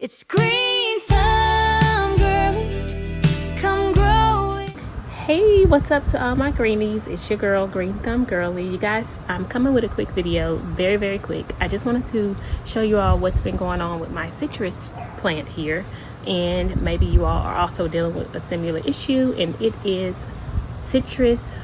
It's green thumb girly, come grow it. Hey, what's up to all my greenies? It's your girl Green Thumb Girly. You guys, I'm coming with a quick video, very quick. I just wanted to show you all what's been going on with my citrus plant here, and maybe you all are also dealing with a similar issue, and it is citrus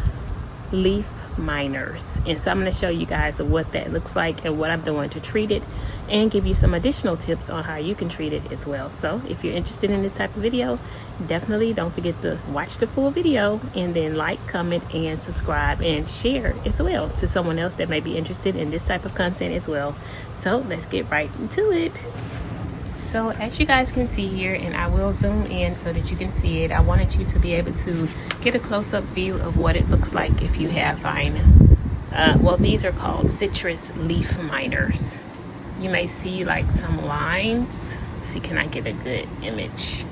leaf miners. And so I'm going to show you guys what that looks like and what I'm doing to treat it, and give you some additional tips on how you can treat it as well. So if you're interested in this type of video, definitely don't forget to watch the full video, and then like, comment, and subscribe, and share as well to someone else that may be interested in this type of content as well. So let's get right into it. So as you guys can see here, and I will zoom in so that you can see it, I wanted you to be able to get a close-up view of what it looks like if you have vine. Well, these are called citrus leaf miners. You may see like some lines. See, can I get a good image?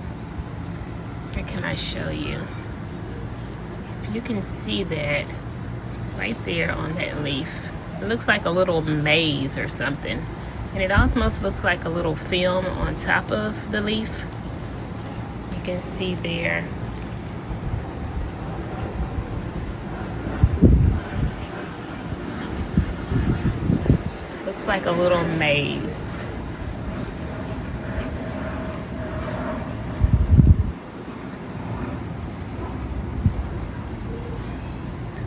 Or can I show you? If you can see that right there on that leaf, it looks like a little maze or something. And it almost looks like a little film on top of the leaf. You can see there. Looks like a little maze.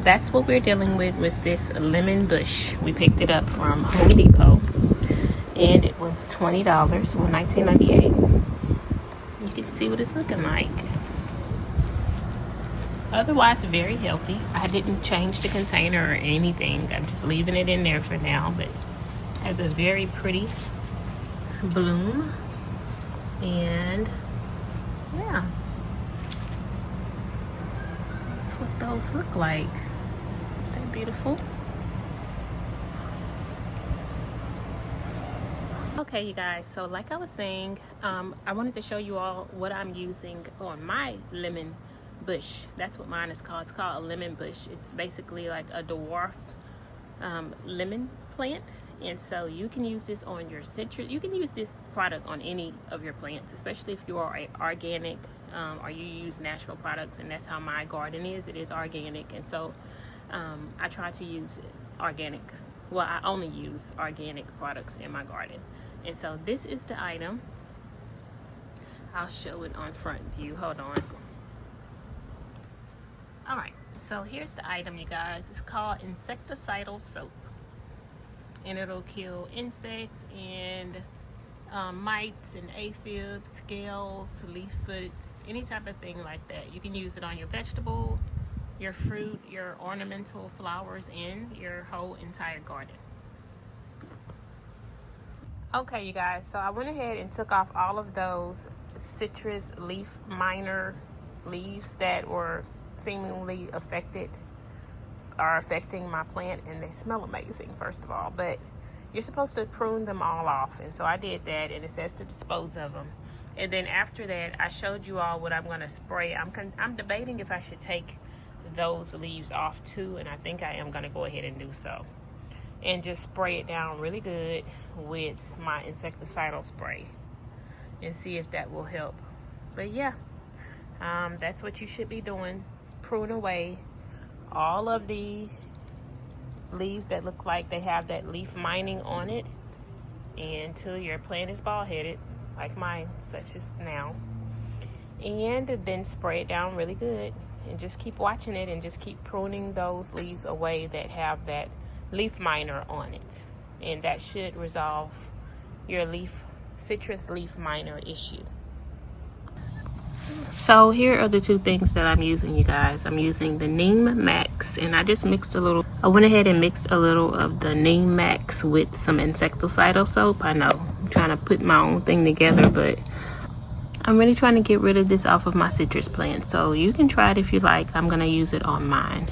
That's what we're dealing with this lemon bush. We picked it up from Home Depot, and it was $20, well $19.98. You can see what it's looking like. Otherwise, very healthy. I didn't change the container or anything. I'm just leaving it in there for now, but has a very pretty bloom. And yeah, that's what those look like. They're beautiful. Okay, you guys, so like I was saying, I wanted to show you all what I'm using on my lemon bush. That's what mine is called. It's called a lemon bush. It's basically like a dwarfed lemon plant. And so you can use this on your citrus. You can use this product on any of your plants, especially if you are organic or you use natural products. And that's how my garden is. It is organic. And so I try to use organic. Well, I only use organic products in my garden. And so this is the item. I'll show it on front view. Hold on. All right. So here's the item, you guys. It's called insecticidal soap. And it'll kill insects and mites and aphids, scales, leaf foots, any type of thing like that. You can use it on your vegetable, your fruit, your ornamental flowers, and your whole entire garden. Okay, you guys, so I went ahead and took off all of those citrus leaf miner leaves that were seemingly affecting my plant, and they smell amazing, first of all, but you're supposed to prune them all off, and so I did that, and it says to dispose of them. And then after that, I showed you all what I'm going to spray. I'm debating if I should take those leaves off too, and I think I am going to go ahead and do so, and just spray it down really good with my insecticidal spray and see if that will help. But yeah, that's what you should be doing. Prune away all of the leaves that look like they have that leaf mining on it until your plant is bald headed like mine, such as now, and then spray it down really good, and just keep watching it, and just keep pruning those leaves away that have that leaf miner on it, and that should resolve your citrus leaf miner issue. So here are the two things that I'm using, you guys. I'm using the Neem Max, and I just I went ahead and mixed a little of the Neem Max with some insecticidal soap. I know I'm trying to put my own thing together, but I'm really trying to get rid of this off of my citrus plant. So you can try it if you like. I'm gonna use it on mine.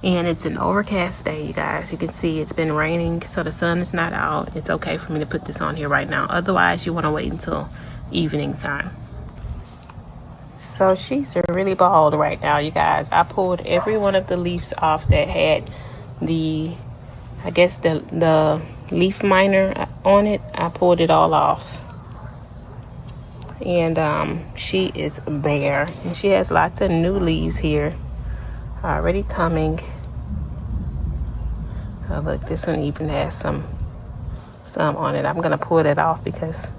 And it's an overcast day, you guys. You can see it's been raining, so the sun is not out. It's okay for me to put this on here right now. Otherwise, you want to wait until evening time. So she's really bald right now, you guys. I pulled every one of the leaves off that had the leaf miner on it. I pulled it all off. and she is bare, and she has lots of new leaves here already coming. Oh, look, this one even has some on it. I'm gonna pull that off because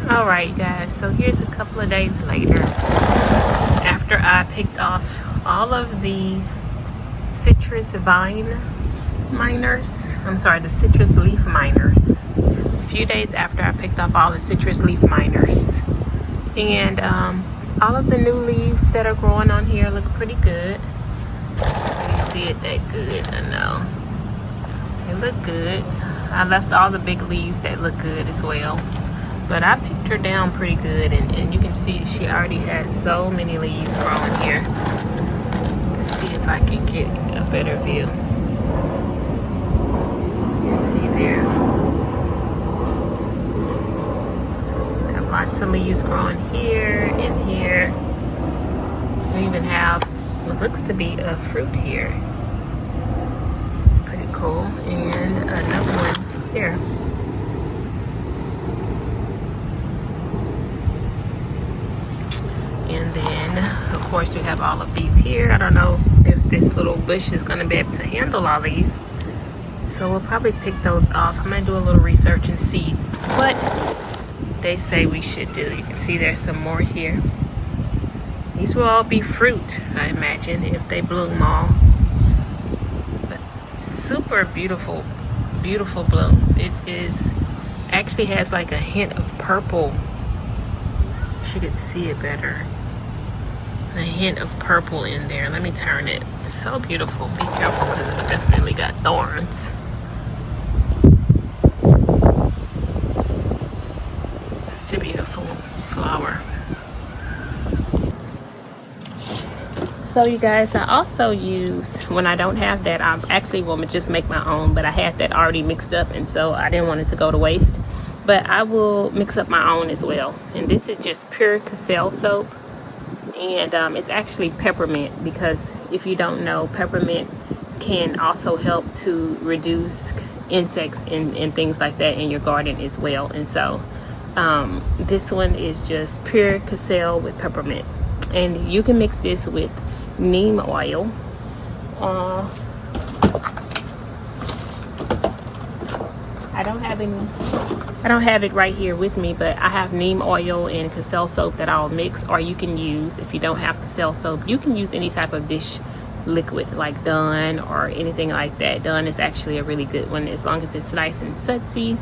all right, guys, so here's a couple of days later after I picked off all of the citrus vine miners. I'm sorry, the citrus leaf miners. A few days after I picked off all the citrus leaf miners, and all of the new leaves that are growing on here look pretty good. You see it that good? I know they look good. I left all the big leaves that look good as well, but I picked her down pretty good, and you can see she already has so many leaves growing here. Let's see if I can get a better view. You can see there, got lots of leaves growing here and here. We even have what looks to be a fruit here. It's pretty cool. And another one here. And then, of course, we have all of these here. I don't know if this little bush is going to be able to handle all these. So we'll probably pick those off. I'm going to do a little research and see what they say we should do. You can see there's some more here. These will all be fruit, I imagine, if they bloom all. But super beautiful, beautiful blooms. It is actually has like a hint of purple. Wish you could see it better. A hint of purple in there. Let me turn it. It's so beautiful. Be careful because it's definitely got thorns. Such a beautiful flower. So you guys, I also use, when I don't have that, I actually will just make my own, but I had that already mixed up, and so I didn't want it to go to waste. But I will mix up my own as well. And this is just pure Cassell soap. And it's actually peppermint, because if you don't know, peppermint can also help to reduce insects and things like that in your garden as well. And so this one is just pure Cassell with peppermint. And you can mix this with neem oil. I don't have it right here with me, but I have neem oil and Cassell soap that I'll mix, or you can use, if you don't have Cassell soap, you can use any type of dish liquid like Dawn or anything like that. Dawn is actually a really good one as long as it's nice and sudsy.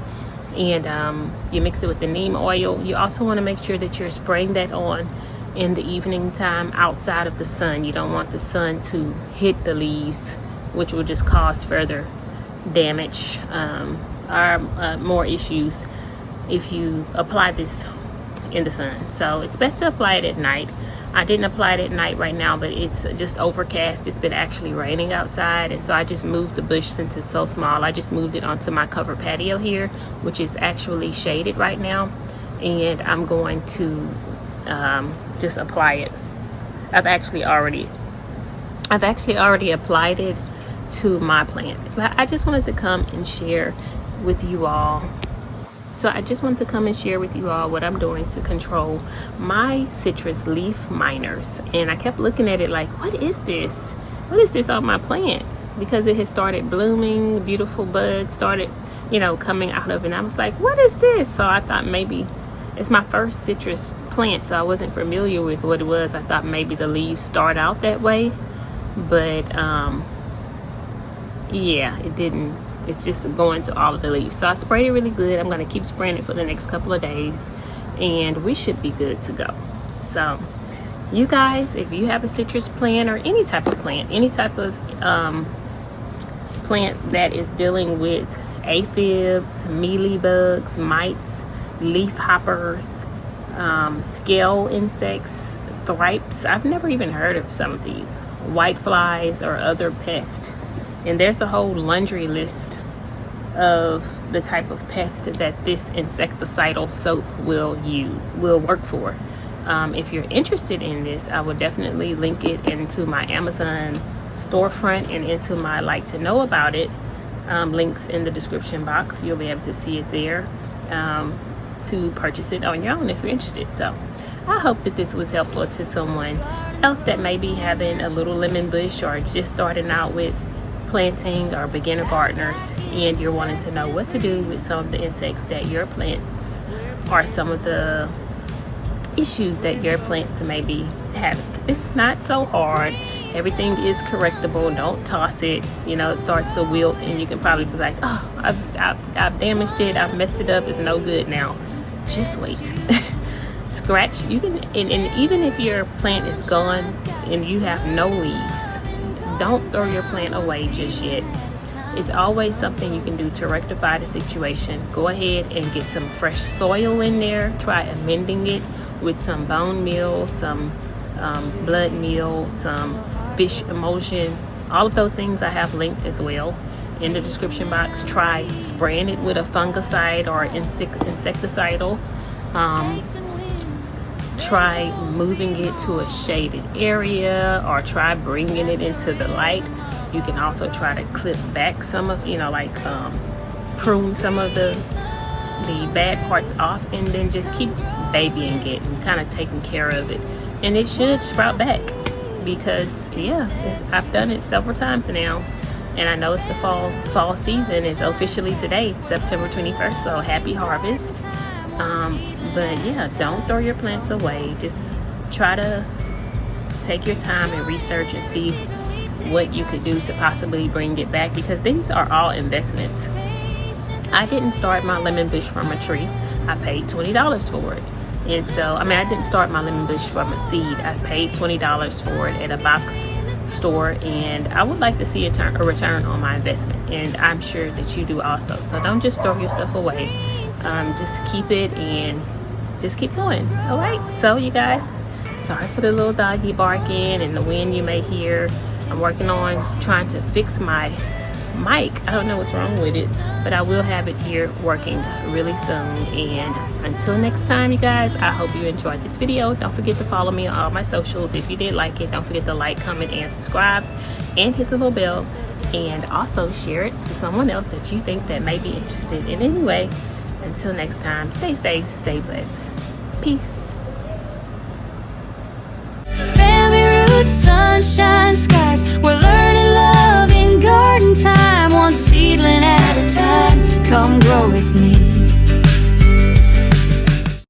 And you mix it with the neem oil. You also want to make sure that you're spraying that on in the evening time outside of the sun. You don't want the sun to hit the leaves, which will just cause further damage or more issues if you apply this in the sun. So it's best to apply it at night. I didn't apply it at night right now, but it's just overcast. It's been actually raining outside, and so I just moved the bush, since it's so small, I just moved it onto my covered patio here, which is actually shaded right now, and I'm going to just apply it. I've actually already applied it to my plant, but I just wanted to come and share with you all. So I just wanted to come and share with you all what I'm doing to control my citrus leaf miners. And I kept looking at it like, what is this? What is this on my plant? Because it had started blooming, beautiful buds started, coming out of it. And I was like, what is this? So I thought maybe it's my first citrus plant, so I wasn't familiar with what it was. I thought maybe the leaves start out that way, but yeah, it didn't. It's just going to all of the leaves. So I sprayed it really good. I'm going to keep spraying it for the next couple of days, and we should be good to go. So you guys, if you have a citrus plant or any type of plant, any type of plant that is dealing with aphids, mealybugs, mites, leaf hoppers, scale insects, thripes, I've never even heard of some of these, white flies or other pests. And there's a whole laundry list of the type of pest that this insecticidal soap will work for. If you're interested in this, I will definitely link it into my Amazon storefront and into my like to know about it links in the description box. You'll be able to see it there to purchase it on your own if you're interested. So I hope that this was helpful to someone else that may be having a little lemon bush or just starting out with planting, or beginner gardeners, and you're wanting to know what to do with some of the insects that your plants, or some of the issues that your plants may be having. It's not so hard. Everything is correctable. Don't toss it. You know, it starts to wilt and you can probably be like, oh, I've damaged it, I've messed it up, it's no good now. Just wait. Scratch. You can, and even if your plant is gone and you have no leaves, don't throw your plant away just yet. It's always something you can do to rectify the situation. Go ahead and get some fresh soil in there. Try amending it with some bone meal, some blood meal, some fish emulsion. All of those things I have linked as well in the description box. Try spraying it with a fungicide or insecticidal. Try moving it to a shaded area, or try bringing it into the light. You can also try to clip back some of, like prune some of the bad parts off, and then just keep babying it and kind of taking care of it, and it should sprout back. Because I've done it several times now, and I know it's the fall season. It's officially today, September 21st, so happy harvest. But yeah, don't throw your plants away. Just try to take your time and research and see what you could do to possibly bring it back, because these are all investments. I didn't start my lemon bush from a tree. I paid $20 for it. And so, I didn't start my lemon bush from a seed. I paid $20 for it at a box store, and I would like to see a return on my investment, and I'm sure that you do also. So don't just throw your stuff away. Just keep it and just keep going. All right, so you guys, sorry for the little doggy barking and the wind you may hear. I'm working on trying to fix my mic. I don't know what's wrong with it, but I will have it here working really soon. And until next time, you guys, I hope you enjoyed this video. Don't forget to follow me on all my socials. If you did like it, don't forget to like, comment, and subscribe, and hit the little bell, and also share it to someone else that you think that may be interested. And anyway, until next time, stay safe, stay blessed. Peace. Family roots, sunshine skies. We're learning love in garden time, one seedling at a time. Come grow with me.